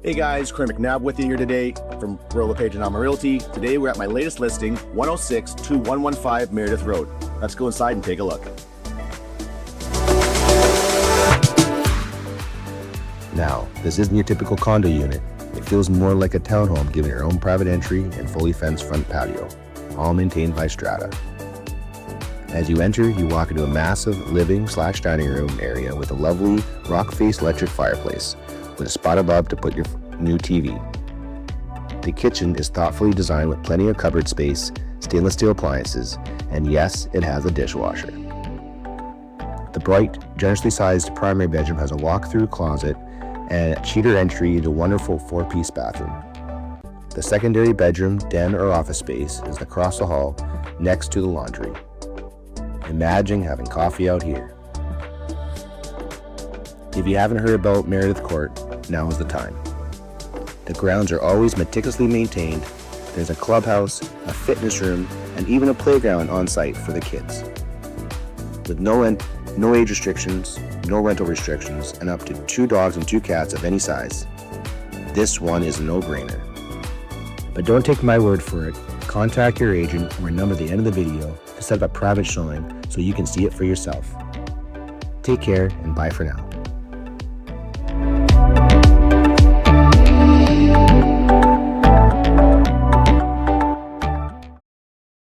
Hey guys, Corey McNabb with you here today from Royal LePage and Alma Realty. Today we're at my latest listing, 106-2115 Meredith Road. Let's go inside and take a look. Now, this isn't your typical condo unit. It feels more like a townhome given your own private entry and fully fenced front patio, all maintained by Strata. As you enter, you walk into a massive living/dining room area with a lovely rock-faced electric fireplace with a spot above to put your new TV. The kitchen is thoughtfully designed with plenty of cupboard space, stainless steel appliances, and yes, it has a dishwasher. The bright, generously sized primary bedroom has a walk-through closet and a cheater entry into a wonderful 4-piece bathroom. The secondary bedroom, den, or office space is across the hall next to the laundry. Imagine having coffee out here. If you haven't heard about Meredith Court, now is the time. The grounds are always meticulously maintained. There's a clubhouse, a fitness room, and even a playground on site for the kids. With no age restrictions, no rental restrictions, and up to 2 dogs and 2 cats of any size, this one is a no-brainer. But don't take my word for it. Contact your agent or a number at the end of the video to set up a private showing so you can see it for yourself. Take care and bye for now.